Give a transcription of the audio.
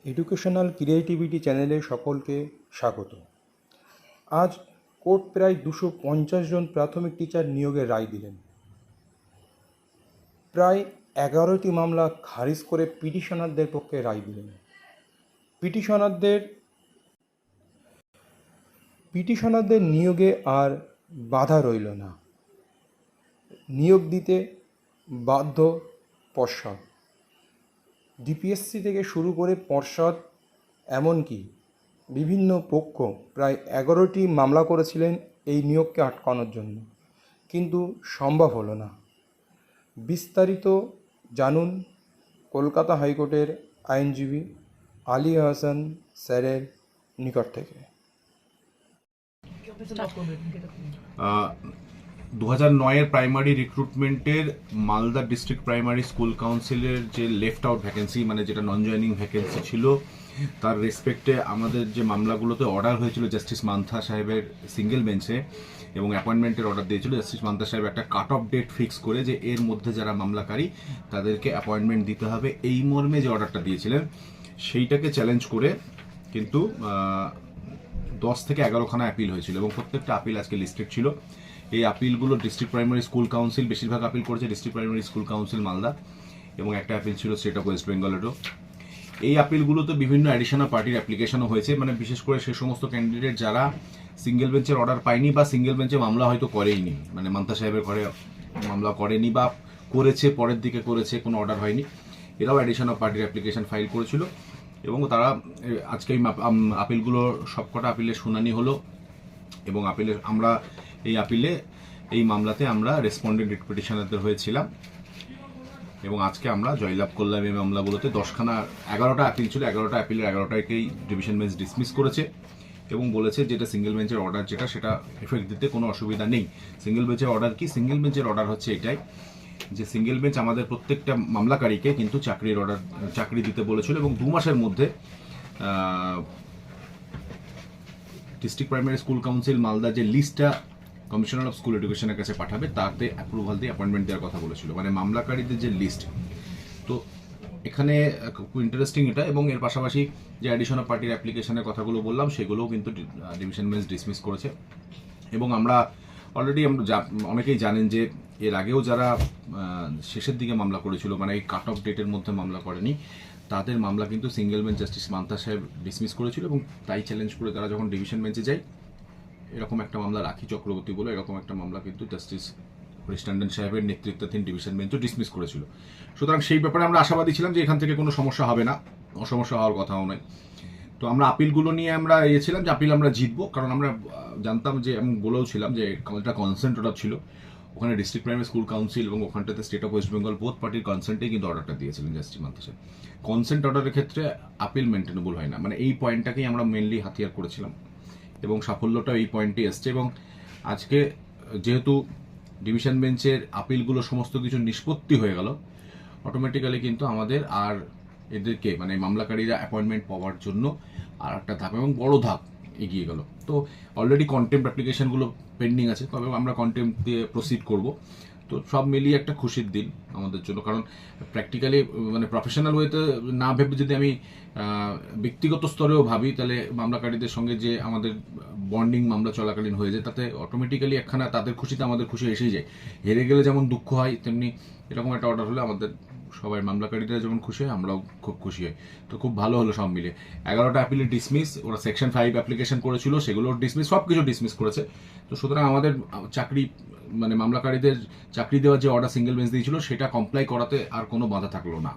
Educational creativity চ্যানেলে সকলকে স্বাগত। আজ কোর্ট প্রায় 250 জন প্রাথমিক টিচার নিয়োগের রায় দিলেন। প্রায় 11টি মামলা খারিজ করে পিটিশনারদের পক্ষে রায় দিলেন। পিটিশনারদের নিয়োগে আর বাধা রইল না। নিয়োগ দিতে বাধ্য পর্ষদ। ডিপিএসসি থেকে শুরু করে পর্ষদ, এমনকি বিভিন্ন পক্ষ প্রায় 11টি মামলা করেছিলেন এই নিয়োগকে আটকানোর জন্য, কিন্তু সম্ভব হলো না। বিস্তারিত জানুন কলকাতা হাইকোর্টের আইনজীবী আলী আহসান স্যারের নিকট থেকে। 2009-এর প্রাইমারি রিক্রুটমেন্টের মালদা ডিস্ট্রিক্ট প্রাইমারি স্কুল কাউন্সিলের যে লেফট আউট ভ্যাকেন্সি, মানে যেটা নন জয়েনিং ভ্যাকেন্সি ছিল, তার রেসপেক্টে আমাদের যে মামলাগুলোতে অর্ডার হয়েছিল জাস্টিস মান্থা সাহেবের সিঙ্গেল বেঞ্চে এবং অ্যাপয়েন্টমেন্টের অর্ডার দিয়েছিল জাস্টিস মান্থা সাহেব একটা কাট অফ ডেট ফিক্স করে যে এর মধ্যে যারা মামলাকারী তাদেরকে অ্যাপয়েন্টমেন্ট দিতে হবে, এই মর্মে যে অর্ডারটা দিয়েছিলেন সেইটাকে চ্যালেঞ্জ করে কিন্তু 10 থেকে 11খানা অ্যাপিল হয়েছিল এবং প্রত্যেকটা আপিল আজকে লিস্টেড ছিল। এই আপিলগুলো ডিস্ট্রিক্ট প্রাইমারি স্কুল কাউন্সিল বেশিরভাগ আপিল করেছে, district primary school council Malda, এবং একটা আপিল ছিল স্টেট অফ ওয়েস্ট বেঙ্গলেরও। এই আপিলগুলোতে বিভিন্ন অ্যাডিশনাল পার্টির অ্যাপ্লিকেশনও হয়েছে, মানে বিশেষ করে সে সমস্ত ক্যান্ডিডেট যারা সিঙ্গেল বেঞ্চের অর্ডার পায়নি বা সিঙ্গেল বেঞ্চে মামলা হয়তো করেইনি, মানে মান্তা সাহেবের ঘরে মামলা করেনি বা করেছে পরের দিকে করেছে, কোনো অর্ডার হয়নি, এরাও অ্যাডিশনাল পার্টির অ্যাপ্লিকেশন ফাইল করেছিল এবং তারা আজকে এই আপিলগুলো সবকটা আপিলের শুনানি হলো এবং আমরা এই মামলাতে আমরা রেসপন্ডেন্ট রিট পিটিশনারদের হয়েছিলাম এবং আজকে আমরা জয়লাভ করলাম। এই মামলাগুলোতে 11টা আপিল ছিল, 11টা আপিলের 11টাকেই ডিভিশন বেঞ্চ ডিসমিস করেছে এবং বলেছে যেটা সিঙ্গেল বেঞ্চের অর্ডার সেটা এফেক্ট দিতে কোনো অসুবিধা নেই। সিঙ্গেল বেঞ্চের অর্ডার কি? সিঙ্গেল বেঞ্চের অর্ডার হচ্ছে এটাই যে সিঙ্গেল বেঞ্চ আমাদের প্রত্যেকটা মামলাকারীকে কিন্তু চাকরি দিতে বলেছিল এবং 2 মাসের মধ্যে district primary school council Malda যে লিস্টটা কমিশনার অফ স্কুল এডুকেশনের কাছে পাঠাবে তাতে অ্যাপ্রুভাল দিয়ে অ্যাপয়েন্টমেন্ট দেওয়ার কথা বলেছিল, মানে মামলাকারীদের যে লিস্ট। তো এখানে খুব ইন্টারেস্টিং এটা, এবং এর পাশাপাশি যে অ্যাডিশনাল পার্টির অ্যাপ্লিকেশনের কথাগুলো বললাম সেগুলোও কিন্তু ডিভিশন বেঞ্চ ডিসমিস করেছে এবং আমরা অলরেডি অনেকেই জানেন যে এর আগেও যারা শেষের দিকে মামলা করেছিল, মানে এই কাট অফ ডেটের মধ্যে মামলা করেনি, তাদের মামলা কিন্তু সিঙ্গেল বেঞ্চ জাস্টিস মান্তা সাহেব ডিসমিস করেছিল এবং তাই চ্যালেঞ্জ করে তারা যখন ডিভিশন বেঞ্চে যায়, এরকম একটা মামলা রাখি চক্রবর্তী বলে এরকম একটা মামলা কিন্তু জাস্টিস হরিশ-টন্ডন সাহেবের নেতৃত্বাধীন ডিভিশন বেঞ্চও ডিসমিস করেছিল। সুতরাং সেই ব্যাপারে আমরা আশাবাদী ছিলাম যে এখান থেকে কোনো সমস্যা হবে না, অসমস্যা হওয়ার কথাও নয়। তো আমরা আপিলগুলো নিয়ে আমরা ছিলাম যে আপিল আমরা জিতবো, কারণ আমরা জানতাম যে, আমি বলেও ছিলাম যে একটা কনসেন্ট অর্ডার ছিল, ওখানে ডিস্ট্রিক্ট প্রাইমারি স্কুল কাউন্সিল এবং ওখানটাতে state of West Bengal both পার্টির কনসেন্টেই কিন্তু অর্ডারটা দিয়েছিলেন জাস্টিস মান্তা সাহেব। কনসেন্ট অর্ডারের ক্ষেত্রে আপিল মেনটেনেবল হয় না, মানে এই পয়েন্টটাকেই আমরা মেনলি হাতিয়ার করেছিলাম এবং সাফল্যটা এই পয়েন্টে এসছে। এবং আজকে যেহেতু ডিভিশন বেঞ্চের আপিলগুলো সমস্ত কিছু নিষ্পত্তি হয়ে গেল, অটোমেটিক্যালি কিন্তু আমাদের আর এদেরকে, মানে মামলাকারীরা অ্যাপয়েন্টমেন্ট পাওয়ার জন্য আর একটা ধাপ এবং বড় ধাপ এগিয়ে গেল। তো অলরেডি কন্টেম্প অ্যাপ্লিকেশনগুলো পেন্ডিং আছে, তবে আমরা কন্টেম্প দিয়ে প্রসিড করব। তো সব মিলিয়ে একটা খুশির দিন আমাদের জন্য, কারণ প্র্যাকটিক্যালি মানে প্রফেশনাল ওয়েতে না ভেবে যদি আমি ব্যক্তিগত স্তরেও ভাবি, তাহলে মামলাকারীদের সঙ্গে যে আমাদের বন্ডিং মামলা চলাকালীন হয়ে যায়, তাতে অটোমেটিক্যালি একখানা তাদের খুশিতে আমাদের খুশি এসেই যায়। হেরে গেলে যেমন দুঃখ হয়, তেমনি এরকম একটা অর্ডার হলে আমাদের সবাই মামলাকারীরা যেমন খুশি হয়, আমরাও খুব খুশি হয়। তো খুব ভালো হলো সব মিলে। 11টা অ্যাপিলের ডিসমিস, ওরা সেকশন 5 অ্যাপ্লিকেশন করেছিল সেগুলোর ডিসমিস, সব কিছু ডিসমিস করেছে। তো সুতরাং আমাদের মানে মামলাকারীদের চাকরি দেওয়ার যে অর্ডার সিঙ্গেল বেঞ্চ দিয়েছিল সেটা কমপ্লাই করাতে আর কোনো বাধা থাকলো না।